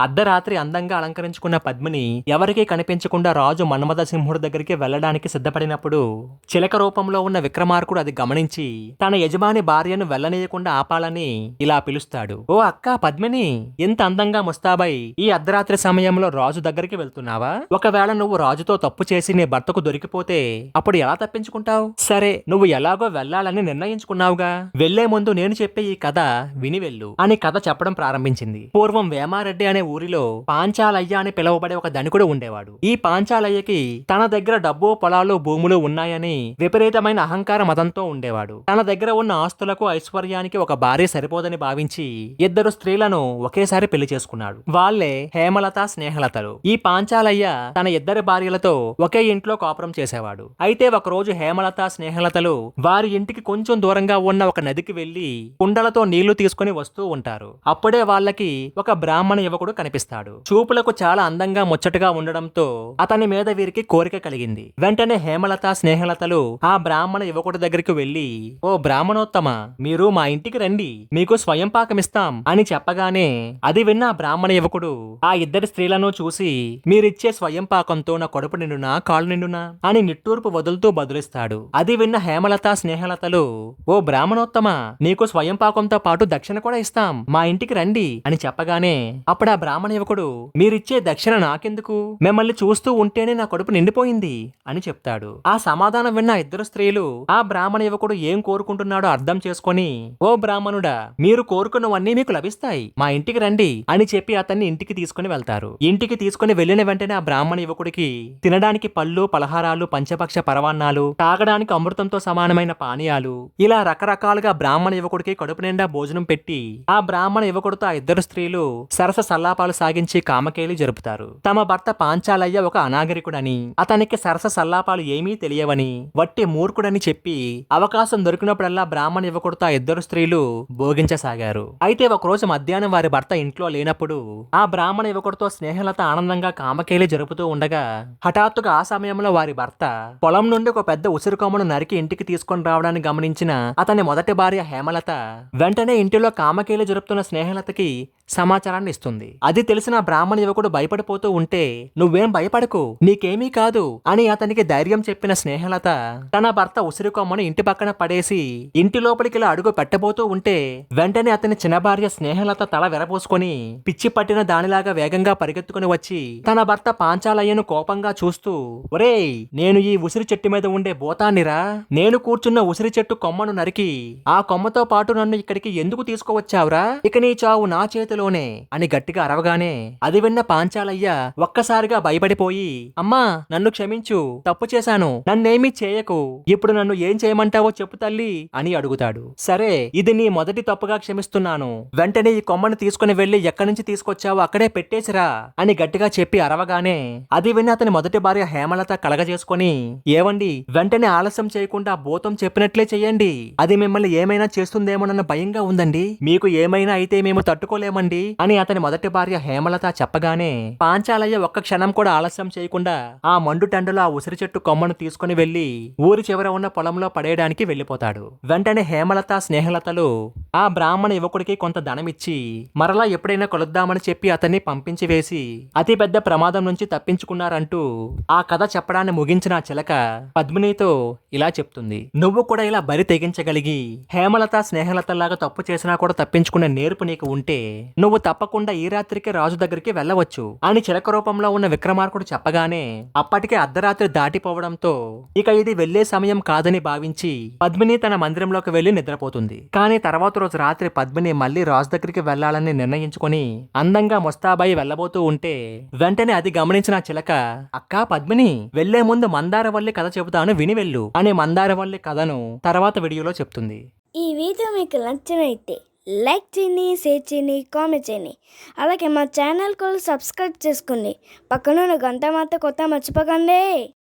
అర్ధరాత్రి అందంగా అలంకరించుకున్న పద్మిని ఎవరికీ కనిపించకుండా రాజు మన్మథ సింహుడి దగ్గరికి వెళ్లడానికి సిద్ధపడినప్పుడు చిలక రూపంలో ఉన్న విక్రమార్కుడు అది గమనించి తన యజమాని భార్యను వెళ్లనీయకుండా ఆపాలని ఇలా పిలుస్తాడు. ఓ అక్క పద్మిని, ఇంత అందంగా ముస్తాబై ఈ అర్ధరాత్రి సమయంలో రాజు దగ్గరికి వెళ్తున్నావా? ఒకవేళ నువ్వు రాజుతో తప్పు చేసి నీ భర్తకు దొరికిపోతే అప్పుడు ఎలా తప్పించుకుంటావు? సరే, నువ్వు ఎలాగో వెళ్లాలని నిర్ణయించుకున్నావుగా, వెళ్లే ముందు నేను చెప్పే ఈ కథ విని వెళ్ళు అని కథ చెప్పడం ప్రారంభించింది. పూర్వం వేమారెడ్డి అనే ఊరిలో పాంచాలయ్య అని పిలువబడే ఒక ధనికుడు ఉండేవాడు. ఈ పాంచాలయ్యకి తన దగ్గర డబ్బు, పొలాలు, భూములు ఉన్నాయని విపరీతమైన అహంకార మతంతో ఉండేవాడు. తన దగ్గర ఉన్న ఆస్తులకు, ఐశ్వర్యానికి ఒక భార్య సరిపోదని భావించి ఇద్దరు స్త్రీలను ఒకేసారి పెళ్లి చేసుకున్నాడు. వాళ్లే హేమలత, స్నేహలతలు. ఈ పాంచాలయ్య తన ఇద్దరి భార్యలతో ఒకే ఇంట్లో కాపురం చేసేవాడు. అయితే ఒకరోజు హేమలత, స్నేహలతలు వారి ఇంటికి కొంచెం దూరంగా ఉన్న ఒక నదికి వెళ్లి కుండలతో నీళ్లు తీసుకుని వస్తూ ఉంటారు. అప్పుడే వాళ్ళకి ఒక బ్రాహ్మణ యువకుడు కనిపిస్తాడు. చూపులకు చాలా అందంగా, ముచ్చటగా ఉండడంతో అతని మీద వీరికి కోరిక కలిగింది. వెంటనే హేమలత, స్నేహలతలు ఆ బ్రాహ్మణ యువకుడి దగ్గరికి వెళ్లి, ఓ బ్రాహ్మణోత్తమ, మీరు మా ఇంటికి రండి, మీకు స్వయం పాకమిస్తాం అని చెప్పగానే అది విన్న బ్రాహ్మణ యువకుడు ఆ ఇద్దరి స్త్రీలను చూసి, మీరిచ్చే స్వయం పాకంతో నా కడుపు నిండునా, కాళ్ళు నిండునా అని నిట్టూర్పు వదులుతూ బదులిస్తాడు. అది విన్న హేమలత, స్నేహలతలు, ఓ బ్రాహ్మణోత్తమ, నీకు స్వయం పాకంతో పాటు దక్షిణ కూడా ఇస్తాం, మా ఇంటికి రండి అని చెప్పగానే అప్పుడు ఆ బ్రాహ్మణ యువకుడు, మీరిచ్చే దక్షిణ నాకెందుకు, మిమ్మల్ని చూస్తూ ఉంటేనే నా కడుపు నిండిపోయింది అని చెప్తాడు. ఆ సమాధానం విన్న ఇద్దరు స్త్రీలు ఆ బ్రాహ్మణ యువకుడు ఏం కోరుకుంటున్నాడో అర్థం చేసుకొని, ఓ బ్రాహ్మణుడా, మీరు కోరుకున్నవన్నీ మీకు లభిస్తాయి, మా ఇంటికి రండి అని చెప్పి అతన్ని ఇంటికి తీసుకుని వెళ్తారు. ఇంటికి తీసుకుని వెళ్లిన వెంటనే ఆ బ్రాహ్మణ యువకుడికి తినడానికి పళ్ళు, పలహారాలు, పంచపక్ష పరవాన్నాలు, తాగడానికి అమృతంతో సమానమైన పానీయాలు, ఇలా రకరకాలుగా బ్రాహ్మణ యువకుడికి కడుపు నిండా భోజనం పెట్టి ఆ బ్రాహ్మణ యువకుడితో ఆ ఇద్దరు స్త్రీలు సరస సల్లాపాలు సాగించి కామకేలి జరుపుతారు. తమ భర్త పాంచాలయ్య ఒక అనాగరికుడని, అతనికి సరస సల్లాపాలు ఏమీ తెలియవని, వట్టి మూర్ఖుడని చెప్పి అవకాశం దొరికినప్పుడల్లా బ్రాహ్మణ యువకుడితో ఆ ఇద్దరు స్త్రీలు భోగించసాగారు. అయితే ఒకరోజు మధ్యాహ్నం వారి భర్త ఇంట్లో లేనప్పుడు ఆ బ్రాహ్మణ యువకుడితో స్నేహలత ఆనందంగా కామకేలి జరుపుతూ ఉండగా హఠాత్తుగా ఆ సమయంలో వారి భర్త పొలం నుండి ఒక పెద్ద ఉసిరి కొమ్మను నరికి ఇంటికి తీసుకొని రావడాన్ని గమనించిన అతని మొదటి భార్య హేమలత వెంటనే ఇంటిలో కామకేలి జరుపుతున్న స్నేహలతకి సమాచారాన్ని ఇస్తుంది. అది తెలిసిన బ్రాహ్మణ యువకుడు భయపడిపోతూ ఉంటే, నువ్వేం భయపడకు, నీకేమీ కాదు అని అతనికి ధైర్యం చెప్పిన స్నేహలత తన భర్త ఉసిరి కొమ్మను ఇంటి పక్కన పడేసి ఇంటి లోపలికి అడుగు పెట్టబోతూ ఉంటే వెంటనే అతని చిన్న భార్య స్నేహలత తల విరబోసుకొని పిచ్చి పట్టిన దానిలాగా వేగంగా పరిగెత్తుకుని వచ్చి తన భర్త పాంచాలయ్యను కోపంగా చూస్తూ, ఒరేయ్, నేను ఈ ఉసిరి చెట్టు మీద ఉండే బోతాన్నిరా, నేను కూర్చున్న ఉసిరి చెట్టు కొమ్మను నరికి ఆ కొమ్మతో పాటు నన్ను ఇక్కడికి ఎందుకు తీసుకువచ్చావురా, ఇక నీ చావు నా చేతిలోనే అని గట్టిగా అరవగానే అది విన్న పాంచాలయ్య ఒక్కసారిగా భయపడిపోయి, అమ్మా నన్ను క్షమించు, తప్పు చేశాను, నన్నేమీ చేయకు, ఇప్పుడు నన్ను ఏం చేయమంటావో చెప్పు తల్లి అని అడుగుతాడు. సరే, ఇది నీ మొదటి తప్పుగా క్షమిస్తున్నాను, వెంటనే ఈ కొమ్మను తీసుకుని వెళ్లి ఎక్కడి నుంచి తీసుకొచ్చావో అక్కడే పెట్టేసిరా అని గట్టిగా చెప్పి అరవగానే అది విన్న అతని మొదటి భార్య హేమలత కలగజేసుకొని, ఏవండి, వెంటనే ఆలస్యం చేయకుండా భూతం చెప్పినట్లే చెయ్యండి, అది మిమ్మల్ని ఏమైనా చేస్తుందేమోనన్న భయంగా ఉందండి, మీకు ఏమైనా అయితే మేము తట్టుకోలేమండి అని అతని మొదటి భార్య హేమలత చెప్పగానే పాంచాలయ్య ఒక్క క్షణం కూడా ఆలస్యం చేయకుండా ఆ మండుటెండలో ఆ ఉసిరి చెట్టు కొమ్మను తీసుకుని వెళ్లి ఊరి చివర ఉన్న పొలంలో పడేయడానికి వెళ్లిపోతాడు. వెంటనే హేమలత, స్నేహలతలు ఆ బ్రాహ్మణ యువకుడికి కొంత ధనమిచ్చి మరలా ఎప్పుడైనా కొలుద్దామని చెప్పి అతన్ని పంపించి వేసి అతి పెద్ద ప్రమాదం నుంచి తప్పించుకున్నారంటూ ఆ కథ చెప్పడాన్ని ముగించిన చిలక పద్మినితో ఇలా చెప్తుంది, నువ్వు కూడా ఇలా బరి తెగించగలిగి హేమలత, స్నేహలతలాగా తప్పు చేసినా కూడా తప్పించుకునే నేర్పు నీకు ఉంటే నువ్వు తప్పకుండా ఈ రాత్రికి రాజు దగ్గరికి వెళ్ళవచ్చు అని చిలక రూపంలో ఉన్న విక్రమార్కుడు చెప్పగానే అప్పటికే అర్ధరాత్రి దాటిపోవడంతో ఇక ఇది వెళ్లే సమయం కాదని భావించి పద్మిని తన మందిరంలోకి వెళ్లి నిద్రపోతుంది. కానీ తర్వాత రోజు రాత్రి పద్మిని మళ్లీ రాజు దగ్గరికి వెళ్లాలని నిర్ణయించుకుని అందంగా ముస్తాబాయి వెళ్లబోతూ ఉంటే వెంటనే అది గమనించిన చిలక, అక్కా పద్మిని, వెళ్లే ముందు మందారవల్లి కథ చెబుతాను విని వెళ్ళు అని మందారవల్లి కథను తర్వాత వీడియోలో చెప్తుంది. ఈ వీడియో మీకు నచ్చినైతే లైక్ చేయండి, షేర్ చేయండి, కామెంట్ చేయండి. అలాగే మా ఛానల్ కూడా సబ్స్క్రైబ్ చేసుకోండి. పక్కన గంట మాత్రం కొత్త మర్చిపోకండి.